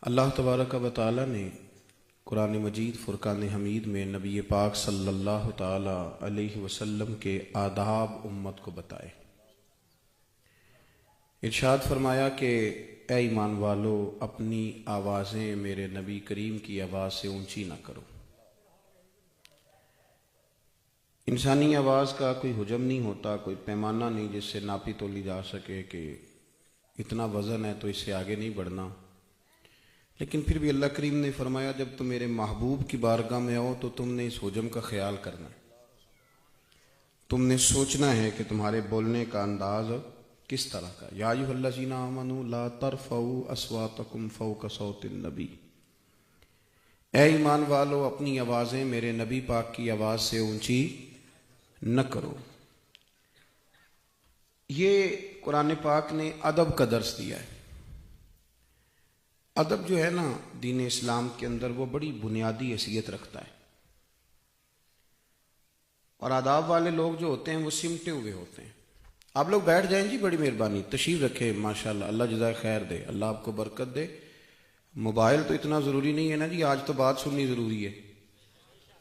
اللہ تبارک و تعالی نے قرآن مجید فرقان حمید میں نبی پاک صلی اللہ تعالی علیہ وسلم کے آداب امت کو بتائے۔ ارشاد فرمایا کہ اے ایمان والو، اپنی آوازیں میرے نبی کریم کی آواز سے اونچی نہ کرو۔ انسانی آواز کا کوئی حجم نہیں ہوتا، کوئی پیمانہ نہیں جس سے ناپی تولی جا سکے کہ اتنا وزن ہے تو اس سے آگے نہیں بڑھنا۔ لیکن پھر بھی اللہ کریم نے فرمایا جب تم میرے محبوب کی بارگاہ میں آؤ تو تم نے اس حجم کا خیال کرنا ہے، تم نے سوچنا ہے کہ تمہارے بولنے کا انداز کس طرح کا۔ یا ایھا الذین آمنوا لا ترفعوا اصواتکم فوق صوت النبی، اے ایمان والو اپنی آوازیں میرے نبی پاک کی آواز سے اونچی نہ کرو۔ یہ قرآن پاک نے ادب کا درس دیا ہے۔ ادب جو ہے نا دین اسلام کے اندر وہ بڑی بنیادی حیثیت رکھتا ہے، اور آداب والے لوگ جو ہوتے ہیں وہ سمٹے ہوئے ہوتے ہیں۔ آپ لوگ بیٹھ جائیں جی، بڑی مہربانی، تشریف رکھیں، ماشاءاللہ، اللہ جزائے خیر دے، اللہ آپ کو برکت دے۔ موبائل تو اتنا ضروری نہیں ہے نا جی، آج تو بات سننی ضروری ہے،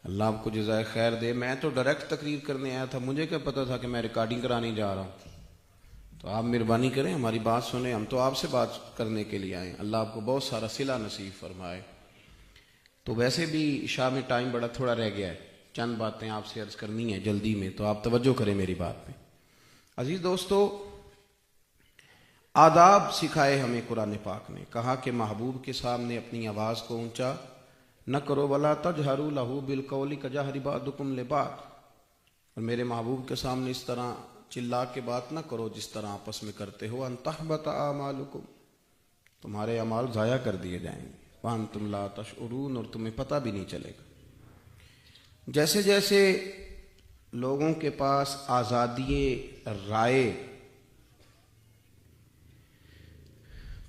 اللہ آپ کو جزائے خیر دے۔ میں تو ڈائریکٹ تقریر کرنے آیا تھا، مجھے کیا پتا تھا کہ میں ریکارڈنگ کرانے جا رہا ہوں۔ تو آپ مہربانی کریں، ہماری بات سنیں، ہم تو آپ سے بات کرنے کے لیے آئے، اللہ آپ کو بہت سارا صلہ نصیب فرمائے۔ تو ویسے بھی عشاء میں ٹائم بڑا تھوڑا رہ گیا ہے، چند باتیں آپ سے عرض کرنی ہیں جلدی میں، تو آپ توجہ کریں میری بات پہ۔ عزیز دوستو، آداب سکھائے ہمیں قرآن پاک نے، کہا کہ محبوب کے سامنے اپنی آواز کو اونچا نہ کرو، وَلَا تَجْهَرُوا لَهُ بِالْقَوْلِ كَجَهْرِ بَعْضُكُمْ لِبَعْضٍ، اور میرے محبوب کے سامنے اس طرح چلا کے بات نہ کرو جس طرح آپس میں کرتے ہو، ان تحبط اعمالکم، تمہارے اعمال ضائع کر دیے جائیں گے، وانتم لا تشعرون، اور تمہیں پتہ بھی نہیں چلے گا۔ جیسے جیسے لوگوں کے پاس آزادی رائے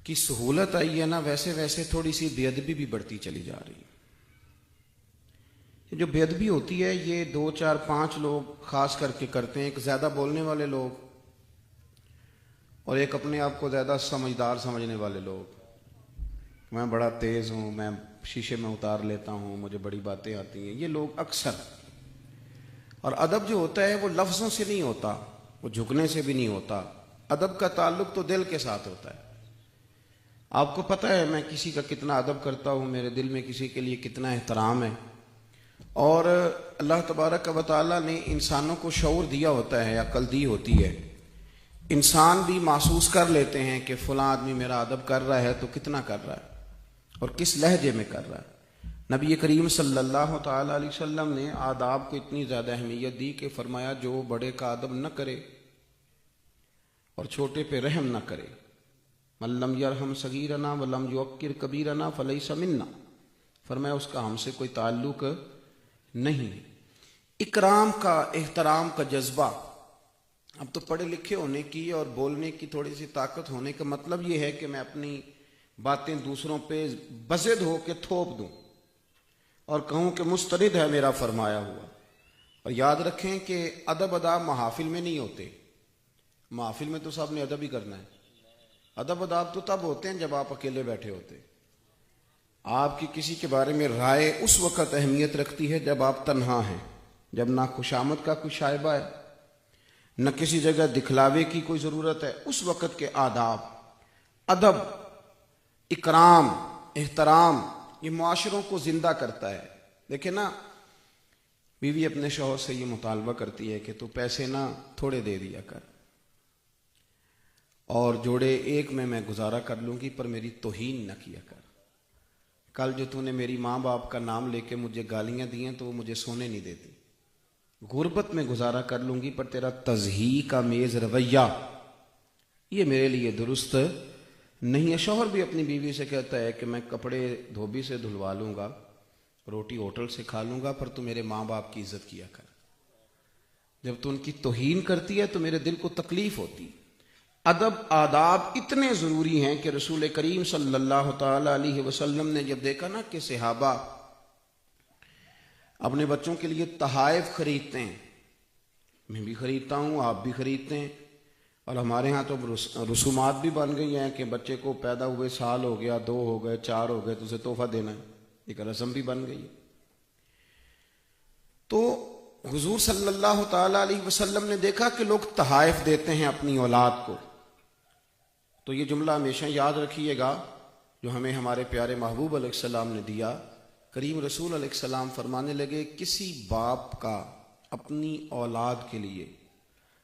کی سہولت آئی ہے نا، ویسے ویسے تھوڑی سی بے ادبی بھی بڑھتی چلی جا رہی ہے۔ جو بے ادبی ہوتی ہے یہ 2 4 5 لوگ خاص کر کے کرتے ہیں، ایک زیادہ بولنے والے لوگ اور ایک اپنے آپ کو زیادہ سمجھدار سمجھنے والے لوگ۔ میں بڑا تیز ہوں، میں شیشے میں اتار لیتا ہوں، مجھے بڑی باتیں آتی ہیں، یہ لوگ اکثر۔ اور ادب جو ہوتا ہے وہ لفظوں سے نہیں ہوتا، وہ جھکنے سے بھی نہیں ہوتا، ادب کا تعلق تو دل کے ساتھ ہوتا ہے۔ آپ کو پتہ ہے میں کسی کا کتنا ادب کرتا ہوں، میرے دل میں کسی کے لیے کتنا احترام ہے، اور اللہ تبارک و تعالیٰ نے انسانوں کو شعور دیا ہوتا ہے، عقل دی ہوتی ہے، انسان بھی محسوس کر لیتے ہیں کہ فلاں آدمی میرا ادب کر رہا ہے تو کتنا کر رہا ہے اور کس لہجے میں کر رہا ہے۔ نبی کریم صلی اللہ تعالیٰ علیہ وسلم نے آداب کو اتنی زیادہ اہمیت دی کہ فرمایا جو بڑے کا ادب نہ کرے اور چھوٹے پہ رحم نہ کرے، من لم یرحم صغیرنا ولم یوقر کبیرنا فلیس منا، فرمایا اس کا ہم سے کوئی تعلق نہیں۔ اکرام کا، احترام کا جذبہ، اب تو پڑھے لکھے ہونے کی اور بولنے کی تھوڑی سی طاقت ہونے کا مطلب یہ ہے کہ میں اپنی باتیں دوسروں پہ بضد ہو کے تھوپ دوں اور کہوں کہ مسترد ہے میرا فرمایا ہوا۔ اور یاد رکھیں کہ ادب ادا محافل میں نہیں ہوتے، محافل میں تو سب نے ادب ہی کرنا ہے۔ ادب اداب تو تب ہوتے ہیں جب آپ اکیلے بیٹھے ہوتے، آپ کی کسی کے بارے میں رائے اس وقت اہمیت رکھتی ہے جب آپ تنہا ہیں، جب نہ خوشامد کا کوئی شائبہ ہے، نہ کسی جگہ دکھلاوے کی کوئی ضرورت ہے، اس وقت کے آداب، ادب، اکرام، احترام، یہ معاشروں کو زندہ کرتا ہے۔ دیکھیں نا، بیوی اپنے شوہر سے یہ مطالبہ کرتی ہے کہ تو پیسے نہ تھوڑے دے دیا کر، اور جوڑے ایک میں گزارا کر لوں گی پر میری توہین نہ کیا کر۔ کل جو تو نے میری ماں باپ کا نام لے کے مجھے گالیاں دی ہیں تو وہ مجھے سونے نہیں دیتی، غربت میں گزارا کر لوں گی پر تیرا تضحیق کا میز رویہ یہ میرے لیے درست نہیں ہے۔ شوہر بھی اپنی بیوی سے کہتا ہے کہ میں کپڑے دھوبی سے دھلوا لوں گا، روٹی ہوٹل سے کھا لوں گا، پر تو میرے ماں باپ کی عزت کیا کر۔ جب تو ان کی توہین کرتی ہے تو میرے دل کو تکلیف ہوتی۔ ادب آداب اتنے ضروری ہیں کہ رسول کریم صلی اللہ تعالی علیہ وسلم نے جب دیکھا نا کہ صحابہ اپنے بچوں کے لیے تحائف خریدتے ہیں، میں بھی خریدتا ہوں، آپ بھی خریدتے ہیں، اور ہمارے ہاں تو رسومات بھی بن گئی ہیں کہ بچے کو پیدا ہوئے سال ہو گیا، 2 ہو گئے، 4 ہو گئے تو اسے تحفہ دینا ہے، ایک رسم بھی بن گئی ہے۔ تو حضور صلی اللہ تعالی علیہ وسلم نے دیکھا کہ لوگ تحائف دیتے ہیں اپنی اولاد کو، تو یہ جملہ ہمیشہ یاد رکھیے گا جو ہمیں ہمارے پیارے محبوب علیہ السلام نے دیا۔ کریم رسول علیہ السلام فرمانے لگے، کسی باپ کا اپنی اولاد کے لیے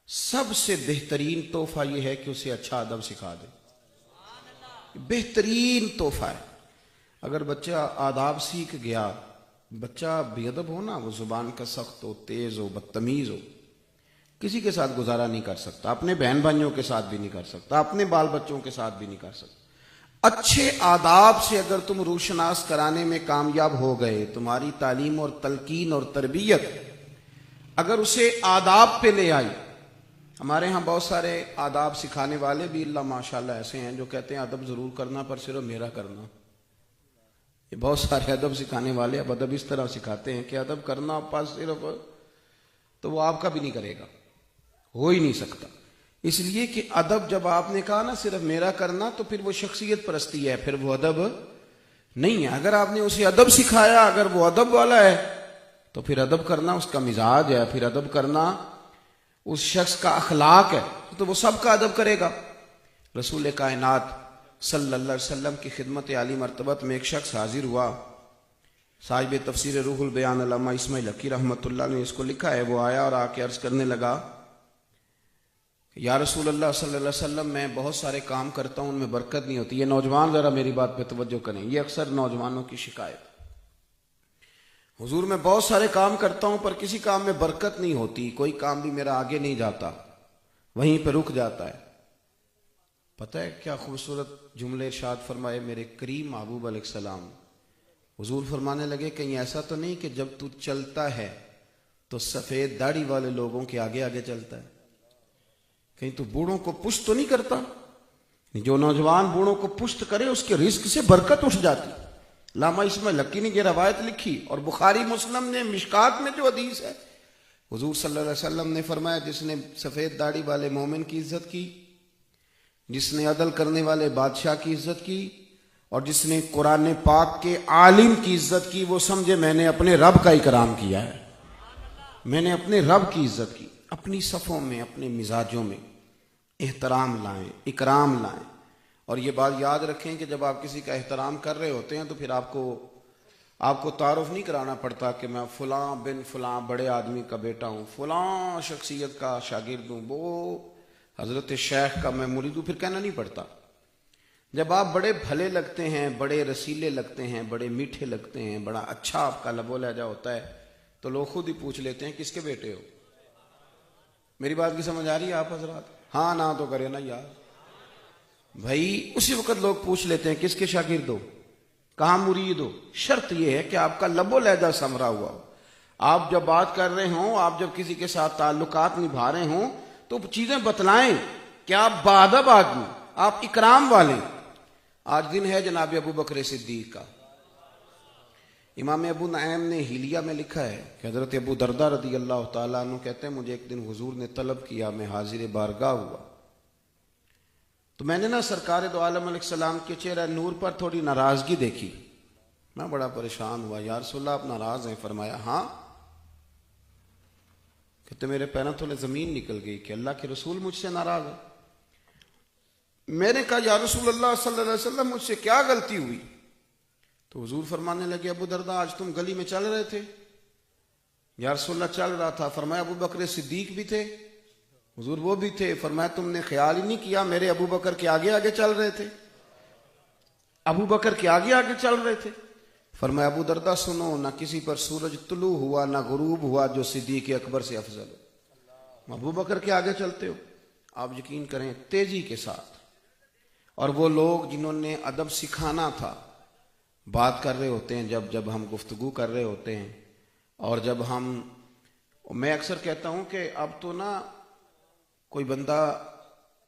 سب سے بہترین تحفہ یہ ہے کہ اسے اچھا ادب سکھا دے۔ بہترین تحفہ ہے۔ اگر بچہ آداب سیکھ گیا، بچہ بے ادب ہو نا، وہ زبان کا سخت ہو، تیز ہو، بدتمیز ہو، کسی کے ساتھ گزارا نہیں کر سکتا، اپنے بہن بھائیوں کے ساتھ بھی نہیں کر سکتا، اپنے بال بچوں کے ساتھ بھی نہیں کر سکتا۔ اچھے آداب سے اگر تم روشناس کرانے میں کامیاب ہو گئے، تمہاری تعلیم اور تلقین اور تربیت اگر اسے آداب پہ لے آئی۔ ہمارے ہاں بہت سارے آداب سکھانے والے بھی اللہ ماشاءاللہ ایسے ہیں جو کہتے ہیں ادب ضرور کرنا پر صرف میرا کرنا۔ یہ بہت سارے ادب سکھانے والے اب ادب اس طرح سکھاتے ہیں کہ ادب کرنا پاس صرف تو وہ آپ کا بھی نہیں کرے گا، ہو ہی نہیں سکتا۔ اس لیے کہ ادب جب آپ نے کہا نا صرف میرا کرنا تو پھر وہ شخصیت پرستی ہے، پھر وہ ادب نہیں ہے۔ اگر آپ نے اسے ادب سکھایا، اگر وہ ادب والا ہے تو پھر ادب کرنا اس کا مزاج ہے، پھر ادب کرنا اس شخص کا اخلاق ہے، تو وہ سب کا ادب کرے گا۔ رسول کائنات صلی اللہ علیہ وسلم کی خدمت عالی مرتبت میں ایک شخص حاضر ہوا۔ صاحب تفسیر روح البیان علامہ اسماعیل حقی رحمۃ اللہ نے اس کو لکھا ہے۔ وہ آیا اور آ کے عرض کرنے لگا، یا رسول اللہ صلی اللہ علیہ وسلم، میں بہت سارے کام کرتا ہوں ان میں برکت نہیں ہوتی۔ یہ نوجوان ذرا میری بات پہ توجہ کریں، یہ اکثر نوجوانوں کی شکایت۔ حضور میں بہت سارے کام کرتا ہوں پر کسی کام میں برکت نہیں ہوتی، کوئی کام بھی میرا آگے نہیں جاتا، وہیں پہ رک جاتا ہے۔ پتہ ہے کیا خوبصورت جملے ارشاد فرمائے میرے کریم محبوب علیہ السلام۔ حضور فرمانے لگے، کہیں ایسا تو نہیں کہ جب تو چلتا ہے تو سفید داڑھی والے لوگوں کے آگے آگے چلتا ہے؟ کہیں تو بوڑھوں کو پشت تو نہیں کرتا؟ جو نوجوان بوڑھوں کو پشت کرے اس کے رزق سے برکت اٹھ جاتی۔ علامہ اسماعیل حقی نے یہ روایت لکھی، اور بخاری مسلم نے مشکات میں جو حدیث ہے، حضور صلی اللہ علیہ وسلم نے فرمایا، جس نے سفید داڑھی والے مومن کی عزت کی، جس نے عدل کرنے والے بادشاہ کی عزت کی، اور جس نے قرآن پاک کے عالم کی عزت کی، وہ سمجھے میں نے اپنے رب کا اکرام کیا ہے، میں نے اپنے رب کی عزت کی۔ اپنی صفوں میں، اپنے مزاجوں میں احترام لائیں، اکرام لائیں۔ اور یہ بات یاد رکھیں کہ جب آپ کسی کا احترام کر رہے ہوتے ہیں تو پھر آپ کو تعارف نہیں کرانا پڑتا کہ میں فلاں بن فلاں بڑے آدمی کا بیٹا ہوں، فلاں شخصیت کا شاگرد ہوں، وہ حضرت شیخ کا میں مرید ہوں، پھر کہنا نہیں پڑتا۔ جب آپ بڑے بھلے لگتے ہیں، بڑے رسیلے لگتے ہیں، بڑے میٹھے لگتے ہیں، بڑا اچھا آپ کا لب و لہجہ ہوتا ہے، تو لوگ خود ہی پوچھ لیتے ہیں کس کے بیٹے ہو۔ میری بات کی سمجھ آ رہی ہے آپ حضرات؟ ہاں نہ تو کرے نا یار بھائی، اسی وقت لوگ پوچھ لیتے ہیں کس کے شاگرد ہو، کہاں مرید ہو۔ شرط یہ ہے کہ آپ کا لب و لہجہ سمرا ہوا ہو، آپ جب بات کر رہے ہوں، آپ جب کسی کے ساتھ تعلقات نبھا رہے ہوں تو چیزیں بتلائیں کہ آپ بادب آدمی، آپ اکرام والے۔ آج دن ہے جناب ابو بکر صدیق کا۔ امام ابو نعیم نے حلیہ میں لکھا ہے کہ حضرت ابو دردہ رضی اللہ تعالیٰ عنہ کہتے ہیں، مجھے ایک دن حضور نے طلب کیا، میں حاضر بارگاہ ہوا تو میں نے نا سرکار دو عالم علیہ السلام کے چہرہ نور پر تھوڑی ناراضگی دیکھی۔ میں بڑا پریشان ہوا، یا رسول اللہ آپ ناراض ہیں؟ فرمایا ہاں۔ کہتے میرے پیروں تھوڑے زمین نکل گئی کہ اللہ کے رسول مجھ سے ناراض ہے۔ میں نے کہا یا رسول اللہ صلی اللہ علیہ وسلم مجھ سے کیا غلطی ہوئی؟ تو حضور فرمانے لگے، ابو دردہ آج تم گلی میں چل رہے تھے؟ یا رسول اللہ چل رہا تھا۔ فرمایا ابو بکر صدیق بھی تھے؟ حضور وہ بھی تھے۔ فرمایا تم نے خیال ہی نہیں کیا میرے ابو بکر کے آگے آگے چل رہے تھے؟ ابو بکر کے آگے آگے چل رہے تھے۔ فرمایا ابو دردہ سنو، نہ کسی پر سورج طلوع ہوا نہ غروب ہوا جو صدیق اکبر سے افضل ہو۔ ابو بکر کے آگے چلتے ہو، آپ یقین کریں تیزی کے ساتھ۔ اور وہ لوگ جنہوں نے ادب سکھانا تھا، بات کر رہے ہوتے ہیں، جب ہم گفتگو کر رہے ہوتے ہیں، اور جب میں اکثر کہتا ہوں کہ اب تو نا کوئی بندہ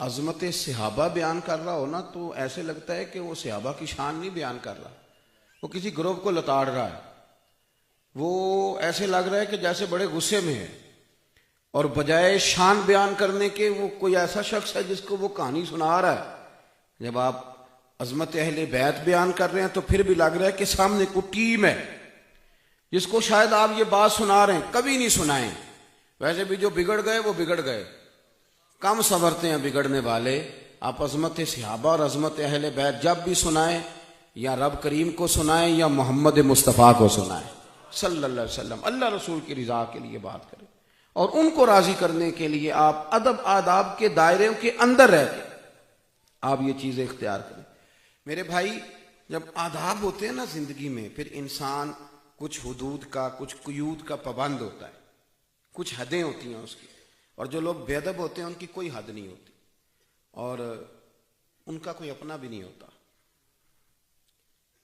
عظمت صحابہ بیان کر رہا ہو نا تو ایسے لگتا ہے کہ وہ صحابہ کی شان نہیں بیان کر رہا، وہ کسی گروہ کو لتاڑ رہا ہے۔ وہ ایسے لگ رہا ہے کہ جیسے بڑے غصے میں ہے۔ اور بجائے شان بیان کرنے کے وہ کوئی ایسا شخص ہے جس کو وہ کہانی سنا رہا ہے. جب آپ عظمت اہل بیت بیان کر رہے ہیں تو پھر بھی لگ رہا ہے کہ سامنے کوئی ٹیم ہے جس کو شاید آپ یہ بات سنا رہے ہیں. کبھی نہیں سنائیں. ویسے بھی جو بگڑ گئے وہ بگڑ گئے، کم سنورتے ہیں بگڑنے والے. آپ عظمت صحابہ اور عظمت اہل بیت جب بھی سنائیں، یا رب کریم کو سنائیں یا محمد مصطفیٰ کو سنائیں صلی اللہ علیہ وسلم. اللہ رسول کی رضا کے لیے بات کریں اور ان کو راضی کرنے کے لیے آپ ادب آداب کے دائرے کے اندر رہ کے آپ یہ چیزیں اختیار کریں. میرے بھائی، جب آداب ہوتے ہیں نا زندگی میں، پھر انسان کچھ حدود کا، کچھ قیود کا پابند ہوتا ہے، کچھ حدیں ہوتی ہیں اس کی. اور جو لوگ بے ادب ہوتے ہیں ان کی کوئی حد نہیں ہوتی اور ان کا کوئی اپنا بھی نہیں ہوتا.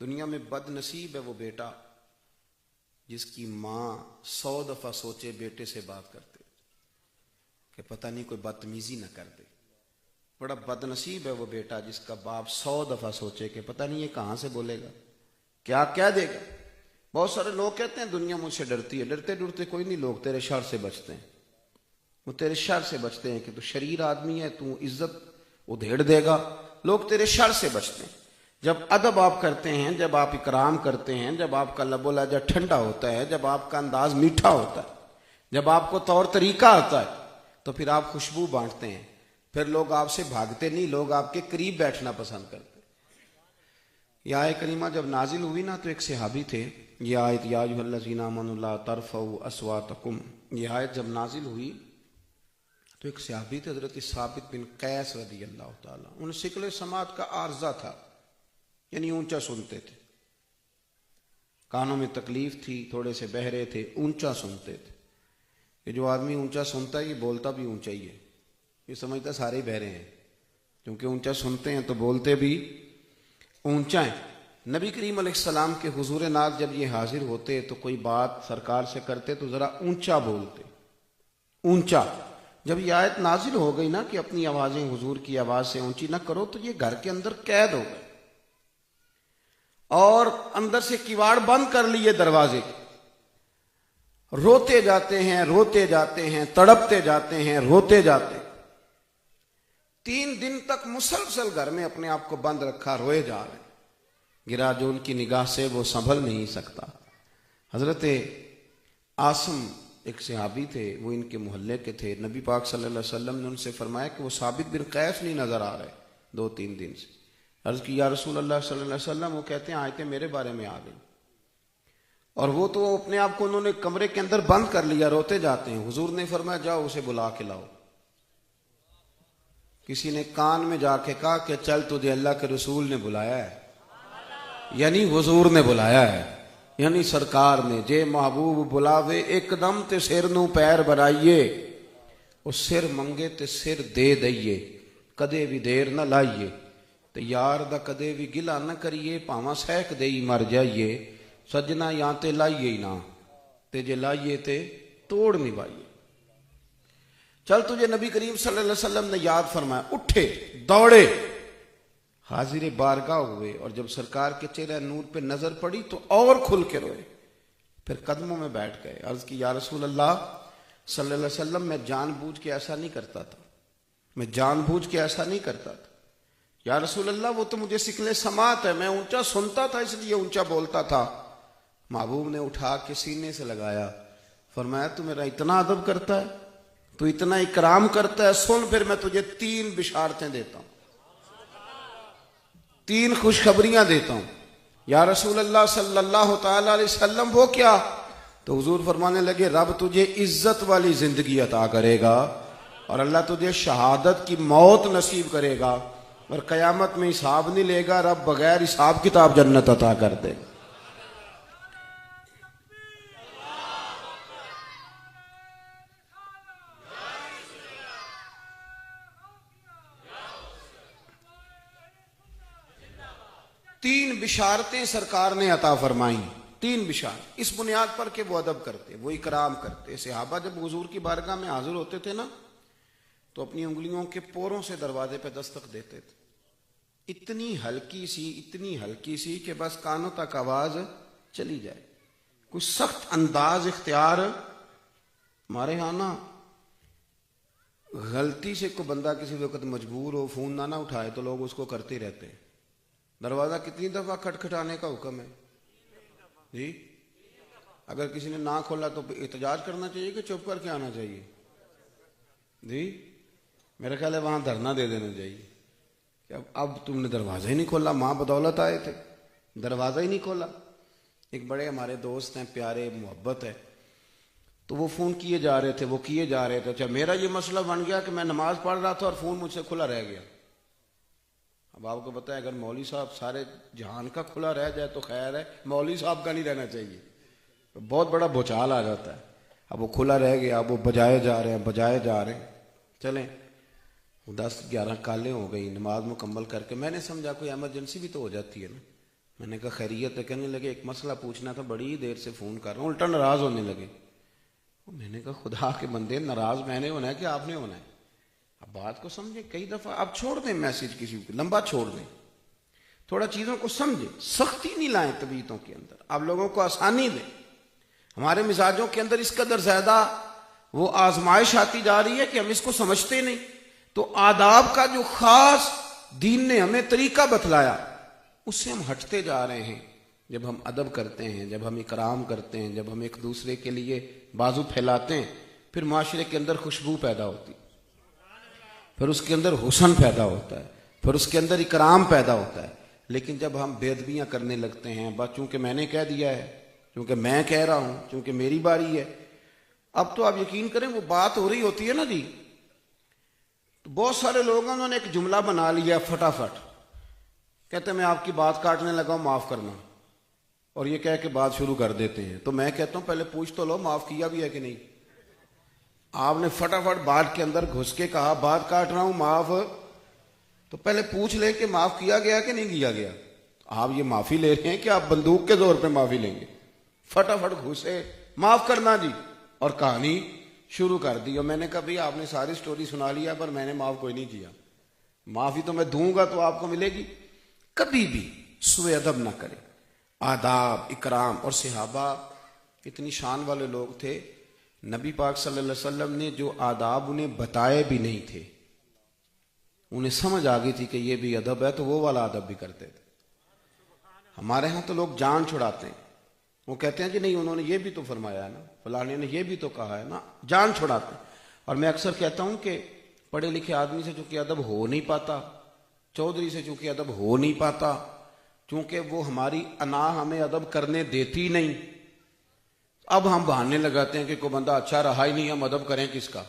دنیا میں بد نصیب ہے وہ بیٹا جس کی ماں 100 دفعہ سوچے بیٹے سے بات کرتے کہ پتہ نہیں کوئی بدتمیزی نہ کر دے. بڑا بد نصیب ہے وہ بیٹا جس کا باپ 100 دفعہ سوچے کہ پتہ نہیں یہ کہاں سے بولے گا، کیا کہہ دے گا. بہت سارے لوگ کہتے ہیں دنیا مجھ سے ڈرتی ہے. ڈرتے ڈرتے کوئی نہیں، لوگ تیرے شر سے بچتے ہیں. وہ تیرے شر سے بچتے ہیں کہ تو شریر آدمی ہے، تو عزت ادھیڑ دے گا. لوگ تیرے شر سے بچتے ہیں. جب ادب آپ کرتے ہیں، جب آپ اکرام کرتے ہیں، جب آپ کا لب و لہجہ ٹھنڈا ہوتا ہے، جب آپ کا انداز میٹھا ہوتا ہے، جب آپ کو طور طریقہ آتا ہے، تو پھر آپ خوشبو بانٹتے ہیں. پھر لوگ آپ سے بھاگتے نہیں، لوگ آپ کے قریب بیٹھنا پسند کرتے. یہ آیت کریمہ جب نازل ہوئی نا تو ایک صحابی تھے. یہ آیت یا ایھا الذین آمنوا لا ترفعوا اصواتکم، یہ آیت جب نازل ہوئی تو ایک صحابی تھے حضرت ثابت بن قیس رضی اللہ تعالیٰ. ان شکل سماعت کا عارضہ تھا، یعنی اونچا سنتے تھے، کانوں میں تکلیف تھی، تھوڑے سے بہرے تھے، اونچا سنتے تھے. یہ جو آدمی اونچا سنتا ہے یہ بولتا بھی اونچا ہی ہے. یہ سمجھتا سارے بہرے ہیں، کیونکہ اونچا سنتے ہیں تو بولتے بھی اونچا ہیں. نبی کریم علیہ السلام کے حضور ناز جب یہ حاضر ہوتے تو کوئی بات سرکار سے کرتے تو ذرا اونچا بولتے، اونچا. جب یہ آیت نازل ہو گئی نا کہ اپنی آوازیں حضور کی آواز سے اونچی نہ کرو، تو یہ گھر کے اندر قید ہو گئے اور اندر سے کیواڑ بند کر لیے دروازے. روتے جاتے ہیں، روتے جاتے ہیں، تڑپتے جاتے ہیں، روتے جاتے ہیں. 3 دن تک مسلسل گھر میں اپنے آپ کو بند رکھا، روئے جا رہے ہیں. گرا جو ان کی نگاہ سے وہ سنبھل نہیں سکتا. حضرت عاصم ایک صحابی تھے، وہ ان کے محلے کے تھے. نبی پاک صلی اللہ علیہ وسلم نے ان سے فرمایا کہ وہ ثابت بن قیس نہیں نظر آ رہے 2-3 دن سے. عرض کی یا رسول اللہ صلی اللہ علیہ وسلم، وہ کہتے ہیں آیتیں میرے بارے میں آ گئی. اور وہ تو اپنے آپ کو انہوں نے کمرے کے اندر بند کر لیا، روتے جاتے ہیں. حضور نے فرمایا جاؤ اسے بلا کے لاؤ. کسی نے کان میں جا کے کہا کہ چل تجھے اللہ کے رسول نے بلایا ہے، یعنی حضور نے بلایا ہے، یعنی سرکار نے. جے محبوب بلاوے ایک دم تے سر نو پیر بنائیے، وہ سر منگے تے سر دے دئیے، کدے بھی دیر نہ لائیے. تے یار دا کدے بھی گلا نہ کریے، پاواں سہک دئی مر جائیے. سجنا یا تے لائیے ہی نہ، تے جے لائیے تے توڑ نبھائیے. چل تجھے نبی کریم صلی اللہ علیہ وسلم نے یاد فرمایا. اٹھے، دوڑے، حاضر بارگاہ ہوئے، اور جب سرکار کے چہرہ نور پہ نظر پڑی تو اور کھل کے روئے. پھر قدموں میں بیٹھ گئے. عرض کی یا رسول اللہ صلی اللہ علیہ وسلم، میں جان بوجھ کے ایسا نہیں کرتا تھا، میں جان بوجھ کے ایسا نہیں کرتا تھا. یا رسول اللہ وہ تو مجھے سکلے سماعت ہے، میں اونچا سنتا تھا اس لیے اونچا بولتا تھا. محبوب نے اٹھا کے سینے سے لگایا، فرمایا تو میرا اتنا ادب کرتا ہے، تو اتنا اکرام کرتا ہے، سن پھر میں تجھے 3 بشارتیں دیتا ہوں، 3 خوشخبریاں دیتا ہوں. یا رسول اللہ صلی اللہ تعالی علیہ وسلم وہ کیا؟ تو حضور فرمانے لگے رب تجھے عزت والی زندگی عطا کرے گا، اور اللہ تجھے شہادت کی موت نصیب کرے گا، اور قیامت میں حساب نہیں لے گا، رب بغیر حساب کتاب جنت عطا کر دے گا. تین بشارتیں سرکار نے عطا فرمائیں، 3 بشارت، اس بنیاد پر کہ وہ ادب کرتے، وہ اکرام کرتے. صحابہ جب حضور کی بارگاہ میں حاضر ہوتے تھے نا تو اپنی انگلیوں کے پوروں سے دروازے پہ دستک دیتے تھے. اتنی ہلکی سی کہ بس کانوں تک آواز چلی جائے. کوئی سخت انداز اختیار. ہمارے ہاں نا غلطی سے کوئی بندہ کسی وقت مجبور ہو فون نہ اٹھائے تو لوگ اس کو کرتے رہتے ہیں. دروازہ کتنی دفعہ کھٹکھٹانے کا حکم ہے جی؟ اگر کسی نے نہ کھولا تو احتجاج کرنا چاہیے کہ چپ کر کے آنا چاہیے جی؟ میرا خیال ہے وہاں دھرنا دے دینا چاہیے کہ اب تم نے دروازہ ہی نہیں کھولا. ماں بدولت آئے تھے, دروازہ ہی نہیں کھولا. ایک بڑے ہمارے دوست ہیں, پیارے, محبت ہے, تو وہ فون کیے جا رہے تھے. اچھا میرا یہ مسئلہ بن گیا کہ میں نماز پڑھ رہا تھا اور فون مجھ سے کھلا رہ گیا. اب آپ کو پتہ ہے اگر مولوی صاحب سارے جہان کا کھلا رہ جائے تو خیر ہے, مولوی صاحب کا نہیں رہنا چاہیے, بہت بڑا بھوچال آ جاتا ہے. اب وہ کھلا رہ گیا, اب وہ بجائے جا رہے ہیں. چلیں 10-11 کالیں ہو گئی, نماز مکمل کر کے میں نے سمجھا کوئی ایمرجنسی بھی تو ہو جاتی ہے نا. میں نے کہا خیریت ہے؟ کہنے لگے ایک مسئلہ پوچھنا تھا, بڑی دیر سے فون کر رہا ہوں. الٹا ناراض ہونے لگے. میں نے کہا خدا کے بندے, ناراض میں نے ہونا ہے کہ آپ نے ہونا ہے؟ اب بات کو سمجھیں. کئی دفعہ اب چھوڑ دیں میسج, کسی کو لمبا چھوڑ دیں, تھوڑا چیزوں کو سمجھیں, سختی نہیں لائیں طبیعتوں کے اندر, آپ لوگوں کو آسانی دیں. ہمارے مزاجوں کے اندر اس قدر زیادہ وہ آزمائش آتی جا رہی ہے کہ ہم اس کو سمجھتے نہیں. تو آداب کا جو خاص دین نے ہمیں طریقہ بتلایا اس سے ہم ہٹتے جا رہے ہیں. جب ہم ادب کرتے ہیں, جب ہم اکرام کرتے ہیں, جب ہم ایک دوسرے کے لیے بازو پھیلاتے ہیں, پھر معاشرے کے اندر خوشبو پیدا ہوتی, پھر اس کے اندر حسن پیدا ہوتا ہے, پھر اس کے اندر اکرام پیدا ہوتا ہے. لیکن جب ہم بے ادبیاں کرنے لگتے ہیں, بس چونکہ میں نے کہہ دیا ہے, چونکہ میں کہہ رہا ہوں, چونکہ میری باری ہے, اب تو آپ یقین کریں وہ بات ہو رہی ہوتی ہے نا جی, تو بہت سارے لوگ انہوں نے ایک جملہ بنا لیا فٹافٹ, کہتے ہیں میں آپ کی بات کاٹنے لگا ہوں, معاف کرنا, اور یہ کہہ کے بات شروع کر دیتے ہیں. تو میں کہتا ہوں پہلے پوچھ تو لو معاف کیا بھی ہے کہ نہیں. آپ نے فٹافٹ بات کے اندر گھس کے کہا بات کاٹ رہا ہوں معاف, تو پہلے پوچھ لیں کہ معاف کیا گیا کہ نہیں کیا گیا. آپ یہ معافی لے رہے ہیں کہ آپ بندوق کے زور پہ معافی لیں گے؟ فٹافٹ گھسے معاف کرنا جی, اور کہانی شروع کر دی. اور میں نے کہا بھائی آپ نے ساری سٹوری سنا لیا پر میں نے معاف کوئی نہیں کیا, معافی تو میں دوں گا تو آپ کو ملے گی. کبھی بھی سوء ادب نہ کرے, آداب, اکرام. اور صحابہ اتنی شان والے لوگ تھے, نبی پاک صلی اللہ علیہ وسلم نے جو آداب انہیں بتائے بھی نہیں تھے, انہیں سمجھ آ گئی تھی کہ یہ بھی ادب ہے, تو وہ والا ادب بھی کرتے تھے. ہمارے ہاں تو لوگ جان چھڑاتے ہیں, وہ کہتے ہیں کہ نہیں انہوں نے یہ بھی تو فرمایا ہے نا, فلانے نے یہ بھی تو کہا ہے نا, جان چھڑاتے ہیں. اور میں اکثر کہتا ہوں کہ پڑھے لکھے آدمی سے چونکہ ادب ہو نہیں پاتا, چودھری سے چونکہ ادب ہو نہیں پاتا, چونکہ وہ ہماری انا ہمیں ادب کرنے دیتی نہیں. اب ہم بہانے لگاتے ہیں کہ کوئی بندہ اچھا رہا ہی نہیں, ہم ادب کریں کس کا,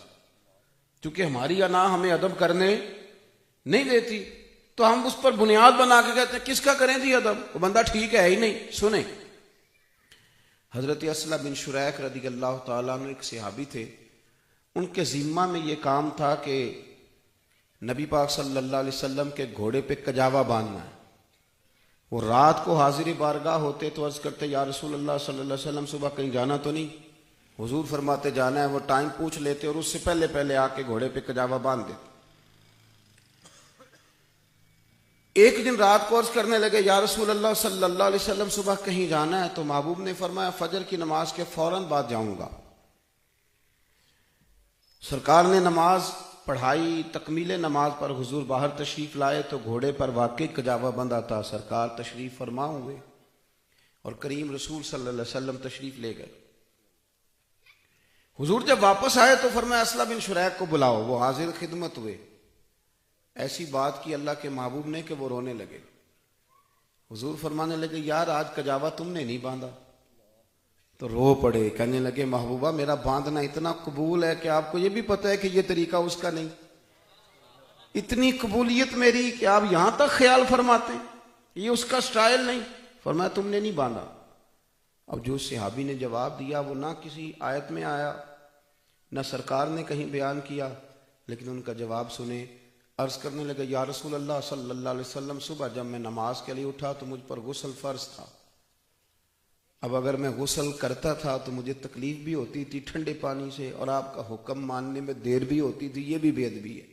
چونکہ ہماری انا ہمیں ادب کرنے نہیں دیتی, تو ہم اس پر بنیاد بنا کے کہتے ہیں کس کا کریں جی ادب, وہ بندہ ٹھیک ہے ہی نہیں. سنیں, حضرت اسلم بن شریح رضی اللہ تعالیٰ عنہ ایک صحابی تھے, ان کے ذمہ میں یہ کام تھا کہ نبی پاک صلی اللہ علیہ وسلم کے گھوڑے پہ کجاوا باندھنا ہے. وہ رات کو حاضر بارگاہ ہوتے تو عرض کرتے یا رسول اللہ صلی اللہ علیہ وسلم صبح کہیں جانا تو نہیں؟ حضور فرماتے جانا ہے. وہ ٹائم پوچھ لیتے اور اس سے پہلے پہلے آ کے گھوڑے پہ کجاوا باندھ دیتے. ایک دن رات کو عرض کرنے لگے یا رسول اللہ صلی اللہ علیہ وسلم صبح کہیں جانا ہے؟ تو محبوب نے فرمایا فجر کی نماز کے فوراً بعد جاؤں گا. سرکار نے نماز پڑھائی, تکمیل نماز پر حضور باہر تشریف لائے تو گھوڑے پر واقعی کجاوا بندھا تھا. سرکار تشریف فرما ہوئے اور کریم رسول صلی اللہ علیہ وسلم تشریف لے گئے. حضور جب واپس آئے تو فرمایا اسلم بن شریح کو بلاؤ. وہ حاضر خدمت ہوئے. ایسی بات کی اللہ کے محبوب نے کہ وہ رونے لگے. حضور فرمانے لگے یار آج کجاوا تم نے نہیں باندھا. تو رو پڑے, کہنے لگے محبوبہ میرا باندھنا اتنا قبول ہے کہ آپ کو یہ بھی پتہ ہے کہ یہ طریقہ اس کا نہیں. اتنی قبولیت میری کہ آپ یہاں تک خیال فرماتے ہیں, یہ اس کا سٹائل نہیں. فرمایا تم نے نہیں باندھا. اب جو صحابی نے جواب دیا وہ نہ کسی آیت میں آیا نہ سرکار نے کہیں بیان کیا, لیکن ان کا جواب سنے. عرض کرنے لگے یا رسول اللہ صلی اللہ علیہ وسلم صبح جب میں نماز کے لیے اٹھا تو مجھ پر غسل فرض تھا. اب اگر میں غسل کرتا تھا تو مجھے تکلیف بھی ہوتی تھی ٹھنڈے پانی سے, اور آپ کا حکم ماننے میں دیر بھی ہوتی تھی, یہ بھی بے ادبی ہے.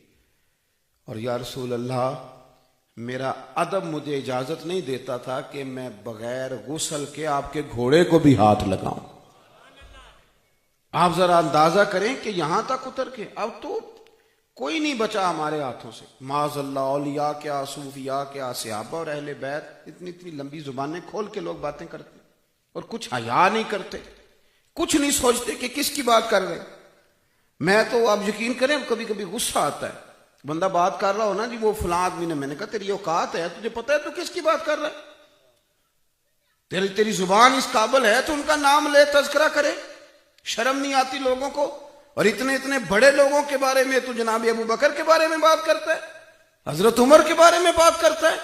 اور یا رسول اللہ میرا ادب مجھے اجازت نہیں دیتا تھا کہ میں بغیر غسل کے آپ کے گھوڑے کو بھی ہاتھ لگاؤں. آپ ذرا اندازہ کریں کہ یہاں تک اتر کے اب تو کوئی نہیں بچا ہمارے ہاتھوں سے، معاذ اللہ، اولیاء کیا، صوفیاء کیا، صحابہ اور اہل بیت، اتنی اتنی لمبی زبانیں کھول کے لوگ باتیں کرتے اور کچھ حیا نہیں کرتے، کچھ نہیں سوچتے کہ کس کی بات کر رہے ہیں۔ میں تو آپ یقین کریں کبھی کبھی غصہ آتا ہے، بندہ بات کر رہا ہو نا جی وہ فلاں آدمی نے، میں نے کہا تیری اوقات ہے، تجھے پتہ ہے تو کس کی بات کر رہا ہے؟ تیری زبان اس قابل ہے تو ان کا نام لے، تذکرہ کرے، شرم نہیں آتی لوگوں کو؟ اور اتنے اتنے بڑے لوگوں کے بارے میں تو جناب ابو بکر کے بارے میں بات کرتا ہے، حضرت عمر کے بارے میں بات کرتا ہے،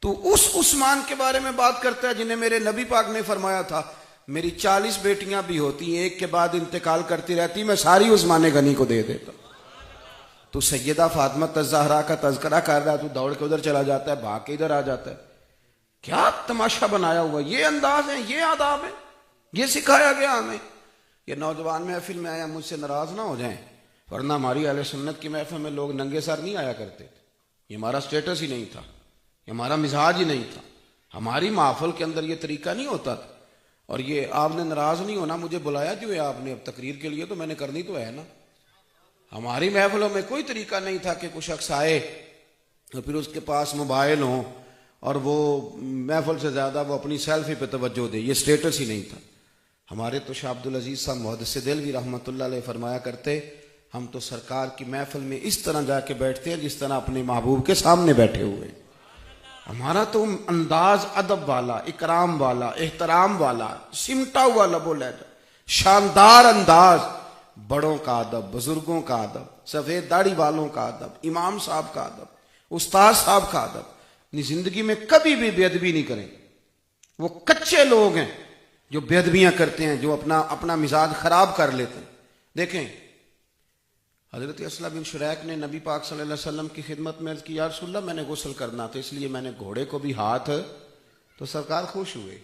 تو اس عثمان کے بارے میں بات کرتا ہے جنہیں میرے نبی پاک نے فرمایا تھا میری 40 بیٹیاں بھی ہوتی ہیں، ایک کے بعد انتقال کرتی رہتی، میں ساری عثمان غنی کو دے دیتا۔ تو سیدہ فاطمہ الزہرا کا تذکرہ کر رہا ہے، تو دوڑ کے ادھر چلا جاتا ہے، بھاگ کے ادھر آ جاتا ہے۔ کیا تماشا بنایا ہوا، یہ انداز ہے، یہ آداب ہے، یہ سکھایا گیا ہمیں۔ یہ نوجوان محفل میں آیا مجھ سے ناراض نہ ہو جائیں، ورنہ ہماری اہل سنت کی محفل میں لوگ ننگے سر نہیں آیا کرتے تھے، یہ ہمارا سٹیٹس ہی نہیں تھا، یہ ہمارا مزاج ہی نہیں تھا، ہماری محفل کے اندر یہ طریقہ نہیں ہوتا تھا۔ اور یہ آپ نے ناراض نہیں ہونا، مجھے بلایا جو ہے آپ نے اب تقریر کے لیے، تو میں نے کرنی تو ہے نا۔ ہماری محفلوں میں کوئی طریقہ نہیں تھا کہ کچھ شخص آئے اور پھر اس کے پاس موبائل ہوں اور وہ محفل سے زیادہ وہ اپنی سیلفی پہ توجہ دے، یہ سٹیٹس ہی نہیں تھا۔ ہمارے تو شاہ عبدالعزیز صاحب محدث دہلوی رحمۃ اللہ علیہ فرمایا کرتے، ہم تو سرکار کی محفل میں اس طرح جا کے بیٹھتے ہیں جس طرح اپنے محبوب کے سامنے بیٹھے ہوئے۔ ہمارا تو انداز ادب والا، اکرام والا، احترام والا، سمٹا ہوا لب و لہجہ، شاندار انداز، بڑوں کا ادب، بزرگوں کا ادب، سفید داڑھی والوں کا ادب، امام صاحب کا ادب، استاد صاحب کا ادب۔ اپنی زندگی میں کبھی بھی بے ادبی نہیں کریں۔ وہ کچے لوگ ہیں جو بے ادبیاں کرتے ہیں، جو اپنا مزاج خراب کر لیتے ہیں۔ دیکھیں حضرت اسلم بن شریک نے نبی پاک صلی اللہ علیہ وسلم کی خدمت میں عرض کی، یا رسول اللہ میں نے غسل کرنا تھا، اس لیے میں نے گھوڑے کو بھی ہاتھ، تو سرکار خوش ہوئے۔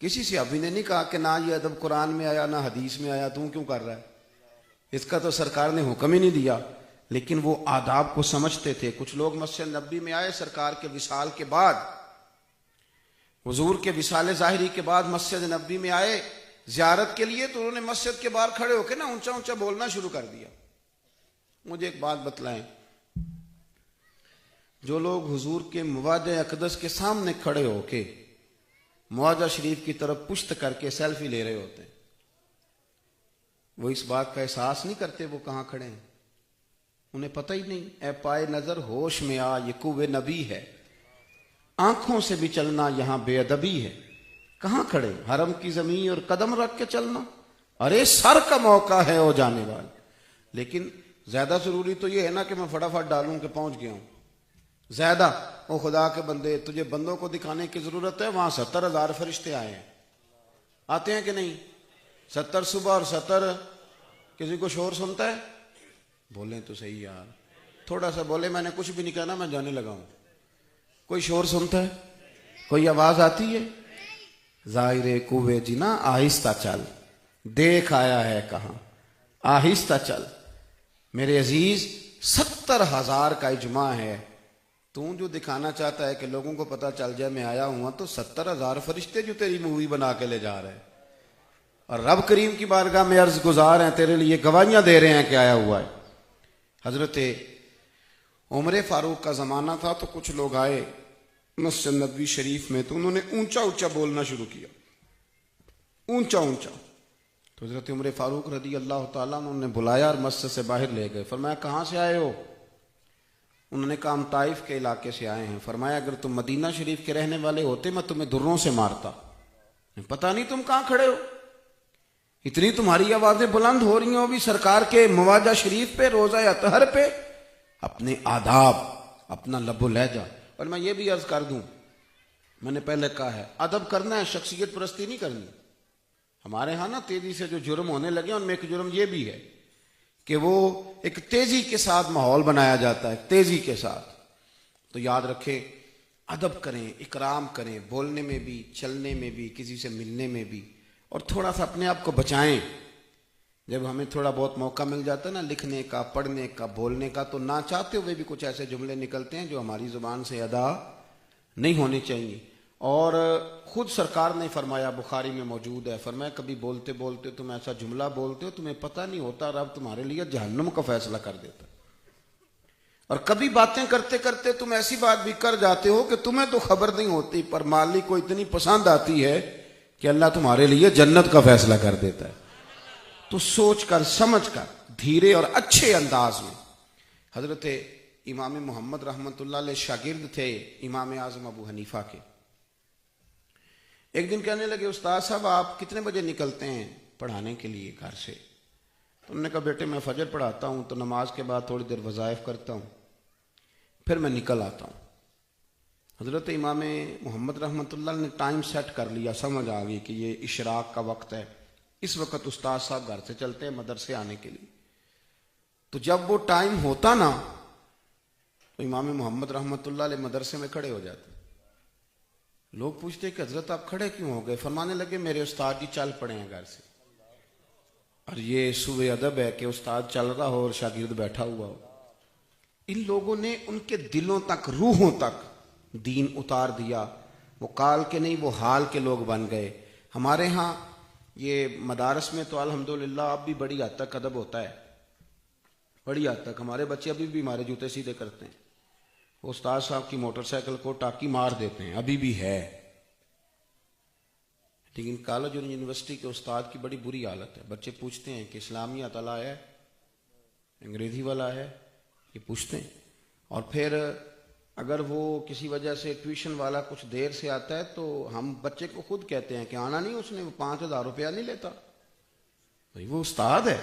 کسی صحابی نے نہیں کہا کہ نہ یہ ادب قرآن میں آیا نہ حدیث میں آیا، تو کیوں کر رہا ہے؟ اس کا تو سرکار نے حکم ہی نہیں دیا، لیکن وہ آداب کو سمجھتے تھے۔ کچھ لوگ مسجد نبوی میں آئے سرکار کے وصال کے بعد، حضور کے وصال ظاہری کے بعد مسجد نبوی میں آئے زیارت کے لیے، تو انہوں نے مسجد کے باہر کھڑے ہو کے نا اونچا اونچا بولنا شروع کر دیا۔ مجھے ایک بات بتلائیں، جو لوگ حضور کے مواجہ اقدس کے سامنے کھڑے ہو کے مواجہ شریف کی طرف پشت کر کے سیلفی لے رہے ہوتے ہیں، وہ اس بات کا احساس نہیں کرتے وہ کہاں کھڑے ہیں، انہیں پتہ ہی نہیں۔ اے پائے نظر ہوش میں آ، یہ کوہ نبی ہے، آنکھوں سے بھی چلنا یہاں بے ادبی ہے۔ کہاں کھڑے؟ حرم کی زمین اور قدم رکھ کے چلنا، ارے سر کا موقع ہے او جانے والے۔ لیکن زیادہ ضروری تو یہ ہے نا کہ میں فٹافٹ ڈالوں کہ پہنچ گیا ہوں۔ زیادہ او خدا کے بندے، تجھے بندوں کو دکھانے کی ضرورت ہے، وہاں 70,000 فرشتے آئے ہیں، آتے ہیں کہ نہیں؟ 70 صبح اور 70، کسی کو شور سنتا ہے؟ بولیں تو صحیح یار، تھوڑا سا بولے، میں نے کچھ بھی نہیں کہنا، میں جانے لگا ہوں۔ کوئی شور سنتا ہے؟ کوئی آواز آتی ہے؟ ظاہر کوے جنا آہستہ چل، دیکھ آیا ہے کہاں، آہستہ چل۔ میرے عزیز 70,000 کا اجماع ہے، تو جو دکھانا چاہتا ہے کہ لوگوں کو پتہ چل جائے میں آیا ہوں، تو 70,000 فرشتے جو تیری مووی بنا کے لے جا رہے ہیں اور رب کریم کی بارگاہ میں عرض گزار ہیں، تیرے لیے گواہیاں دے رہے ہیں کہ آیا ہوا ہے۔ حضرت عمر فاروق کا زمانہ تھا، تو کچھ لوگ آئے مسجد نبوی شریف میں، تو انہوں نے اونچا اونچا بولنا شروع کیا، اونچا اونچا۔ تو حضرت عمر فاروق رضی اللہ تعالیٰ عنہ نے بلایا اور مسجد سے باہر لے گئے۔ فرمایا کہاں سے آئے ہو؟ انہوں نے کہا ہم طائف کے علاقے سے آئے ہیں۔ فرمایا اگر تم مدینہ شریف کے رہنے والے ہوتے میں تمہیں دروں سے مارتا، پتہ نہیں تم کہاں کھڑے ہو، اتنی تمہاری آوازیں بلند ہو رہی ہیں، وہ بھی سرکار کے مواجہ شریف پہ، روزہ اطہر پہ۔ اپنے آداب، اپنا لب و لہجہ۔ اور میں یہ بھی عرض کر دوں، میں نے پہلے کہا ہے ادب کرنا ہے، شخصیت پرستی نہیں کرنی۔ ہمارے ہاں نا تیزی سے جو جرم ہونے لگے، ان میں ایک جرم یہ بھی ہے کہ وہ ایک تیزی کے ساتھ ماحول بنایا جاتا ہے، تیزی کے ساتھ۔ تو یاد رکھیں، ادب کریں، اکرام کریں، بولنے میں بھی، چلنے میں بھی، کسی سے ملنے میں بھی، اور تھوڑا سا اپنے آپ کو بچائیں۔ جب ہمیں تھوڑا بہت موقع مل جاتا ہے نا لکھنے کا، پڑھنے کا، بولنے کا، تو نہ چاہتے ہوئے بھی کچھ ایسے جملے نکلتے ہیں جو ہماری زبان سے ادا نہیں ہونے چاہیے۔ اور خود سرکار نے فرمایا، بخاری میں موجود ہے، فرمایا کبھی بولتے بولتے تم ایسا جملہ بولتے ہو تمہیں پتہ نہیں ہوتا رب تمہارے لیے جہنم کا فیصلہ کر دیتا۔ اور کبھی باتیں کرتے کرتے تم ایسی بات بھی کر جاتے ہو کہ تمہیں تو خبر نہیں ہوتی، پر مالک کو اتنی پسند آتی ہے کہ اللہ تمہارے لیے جنت کا فیصلہ کر دیتا ہے۔ تو سوچ کر سمجھ کر دھیرے اور اچھے انداز میں۔ حضرت امام محمد رحمۃ اللہ علیہ شاگرد تھے امام اعظم ابو حنیفہ کے۔ ایک دن کہنے لگے استاد صاحب آپ کتنے بجے نکلتے ہیں پڑھانے کے لیے گھر سے؟ تو انہوں نے کہا بیٹے میں فجر پڑھاتا ہوں تو نماز کے بعد تھوڑی دیر وظائف کرتا ہوں، پھر میں نکل آتا ہوں۔ حضرت امام محمد رحمۃ اللہ نے ٹائم سیٹ کر لیا، سمجھ آ گئی کہ یہ اشراق کا وقت ہے، اس وقت استاد صاحب گھر سے چلتے ہیں مدرسے آنے کے لیے۔ تو جب وہ ٹائم ہوتا نا تو امام محمد رحمۃ اللہ علیہ مدرسے میں کھڑے ہو جاتے۔ لوگ پوچھتے کہ حضرت آپ کھڑے کیوں ہو گئے؟ فرمانے لگے میرے استاد جی چل پڑے ہیں گھر سے۔ اور یہ سوء ادب ہے کہ استاد چل رہا ہو اور شاگرد بیٹھا ہوا ہو۔ ان لوگوں نے ان کے دلوں تک، روحوں تک دین اتار دیا۔ وہ قال کے نہیں وہ حال کے لوگ بن گئے۔ ہمارے ہاں یہ مدارس میں تو الحمدللہ اب بھی بڑی حد تک ادب ہوتا ہے، بڑی حد تک۔ ہمارے بچے ابھی بھی ہمارے جوتے سیدھے کرتے ہیں، وہ استاد صاحب کی موٹر سائیکل کو ٹاکی مار دیتے ہیں، ابھی بھی ہے۔ لیکن کالج اور یونیورسٹی کے استاد کی بڑی بری حالت ہے۔ بچے پوچھتے ہیں کہ اسلامیہ تعالیٰ ہے، انگریزی والا ہے، یہ پوچھتے ہیں۔ اور پھر اگر وہ کسی وجہ سے ٹیوشن والا کچھ دیر سے آتا ہے تو ہم بچے کو خود کہتے ہیں کہ آنا نہیں اس نے، وہ 5,000 روپیہ نہیں لیتا بھائی، وہ استاد ہے۔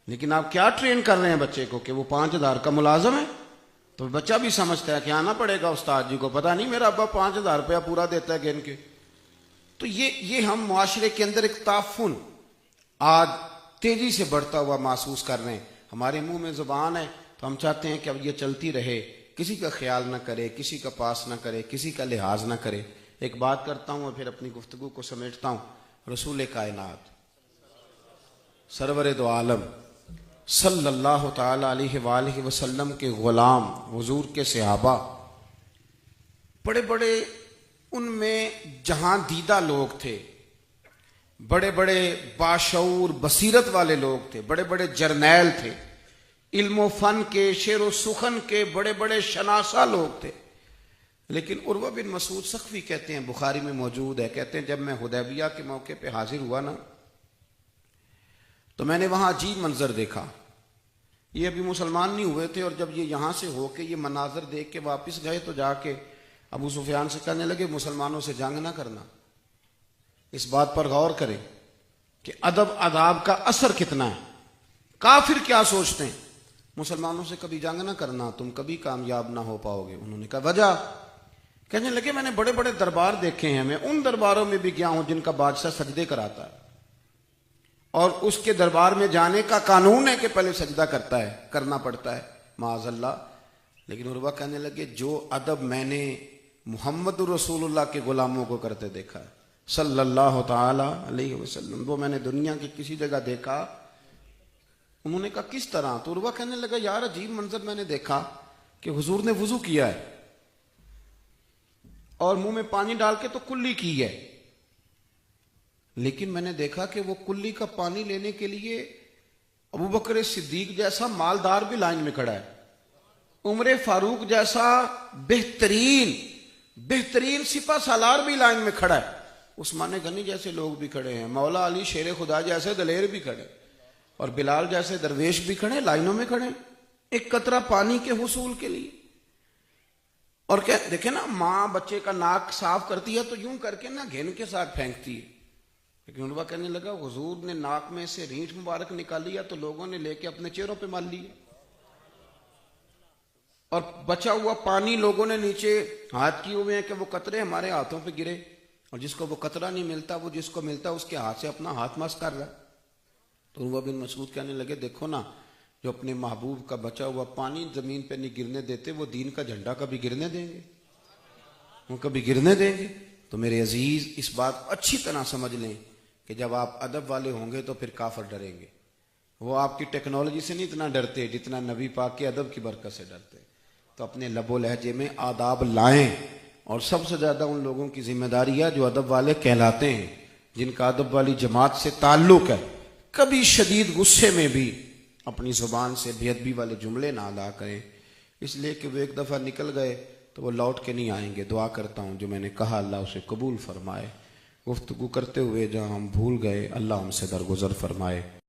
لیکن آپ کیا ٹرین کر رہے ہیں بچے کو کہ وہ 5,000 کا ملازم ہے؟ تو بچہ بھی سمجھتا ہے کہ آنا پڑے گا استاد جی کو، پتہ نہیں میرا ابا 5,000 روپیہ پورا دیتا ہے گن کے۔ تو یہ ہم معاشرے کے اندر ایک تعفن آج تیزی سے بڑھتا ہوا محسوس کر رہے ہیں۔ ہمارے منہ میں زبان ہے تو ہم چاہتے ہیں کہ اب یہ چلتی رہے، کسی کا خیال نہ کرے، کسی کا پاس نہ کرے، کسی کا لحاظ نہ کرے۔ ایک بات کرتا ہوں اور پھر اپنی گفتگو کو سمیٹتا ہوں۔ رسول کائنات سرور دو عالم صلی اللہ تعالی علیہ وآلہ وسلم کے غلام، حضور کے صحابہ، بڑے بڑے ان میں جہاں دیدہ لوگ تھے، بڑے بڑے باشعور بصیرت والے لوگ تھے، بڑے بڑے جرنیل تھے، علم و فن کے، شعر و سخن کے بڑے بڑے شناسہ لوگ تھے۔ لیکن عروہ بن مسعود ثقفی کہتے ہیں، بخاری میں موجود ہے، کہتے ہیں جب میں حدیبیہ کے موقع پہ حاضر ہوا نا تو میں نے وہاں عجیب منظر دیکھا۔ یہ ابھی مسلمان نہیں ہوئے تھے، اور جب یہ یہاں سے ہو کے یہ مناظر دیکھ کے واپس گئے تو جا کے ابو سفیان سے کہنے لگے مسلمانوں سے جنگ نہ کرنا۔ اس بات پر غور کریں کہ ادب آداب کا اثر کتنا ہے۔ کافر کیا سوچتے ہیں؟ مسلمانوں سے کبھی جنگ نہ کرنا، تم کبھی کامیاب نہ ہو پاؤ گے۔ انہوں نے کہا وجہ؟ کہنے لگے میں نے بڑے بڑے دربار دیکھے ہیں، میں ان درباروں میں بھی گیا ہوں جن کا بادشاہ سجدے کراتا ہے، اور اس کے دربار میں جانے کا قانون ہے کہ پہلے سجدہ کرنا پڑتا ہے، معاذ اللہ۔ لیکن عروہ کہنے لگے جو ادب میں نے محمد رسول اللہ کے غلاموں کو کرتے دیکھا ہے صلی اللہ تعالی علیہ وسلم، وہ میں نے دنیا کی کسی جگہ دیکھا۔ انہوں نے کہا کس طرح؟ تو عروہ کہنے لگا یار عجیب منظر میں نے دیکھا کہ حضور نے وضو کیا ہے اور منہ میں پانی ڈال کے تو کلی کی ہے، لیکن میں نے دیکھا کہ وہ کلی کا پانی لینے کے لیے ابو بکر صدیق جیسا مالدار بھی لائن میں کھڑا ہے، عمر فاروق جیسا بہترین سپہ سالار بھی لائن میں کھڑا ہے، عثمان غنی جیسے لوگ بھی کھڑے ہیں، مولا علی شیر خدا جیسے دلیر بھی کھڑے، اور بلال جیسے درویش بھی کھڑے، لائنوں میں کھڑے ایک قطرہ پانی کے حصول کے لیے۔ اور کیا دیکھیں نا، ماں بچے کا ناک صاف کرتی ہے تو یوں کر کے نا گھن کے ساتھ پھینکتی ہے، لیکن عروہ کہنے لگا حضور نے ناک میں سے رینٹ مبارک نکالی ہے تو لوگوں نے لے کے اپنے چہروں پہ مال لی، اور بچا ہوا پانی لوگوں نے نیچے ہاتھ کیے ہوئے ہیں کہ وہ قطرے ہمارے ہاتھوں پہ گرے، اور جس کو وہ قطرہ نہیں ملتا وہ جس کو ملتا اس کے ہاتھ سے اپنا ہاتھ مس کر رہا ہے۔ تو عروہ بن مسعود کہنے لگے دیکھو نا، جو اپنے محبوب کا بچا ہوا پانی زمین پہ نہیں گرنے دیتے، وہ دین کا جھنڈا کبھی گرنے دیں گے؟ وہ کبھی گرنے دیں گے؟ تو میرے عزیز اس بات کو اچھی طرح سمجھ لیں کہ جب آپ ادب والے ہوں گے تو پھر کافر ڈریں گے۔ وہ آپ کی ٹیکنالوجی سے نہیں اتنا ڈرتے جتنا نبی پاک کے ادب کی برکت سے ڈرتے۔ تو اپنے لب و لہجے میں آداب لائیں، اور سب سے زیادہ ان لوگوں کی ذمہ داری ہے جو ادب والے کہلاتے ہیں، جن کا ادب والی جماعت سے تعلق ہے۔ کبھی شدید غصے میں بھی اپنی زبان سے بے ادبی والے جملے نہ ادا کریں، اس لیے کہ وہ ایک دفعہ نکل گئے تو وہ لوٹ کے نہیں آئیں گے. دعا کرتا ہوں جو میں نے کہا اللہ اسے قبول فرمائے. گفتگو کرتے ہوئے جہاں ہم بھول گئے اللہ ہم سے درگزر فرمائے.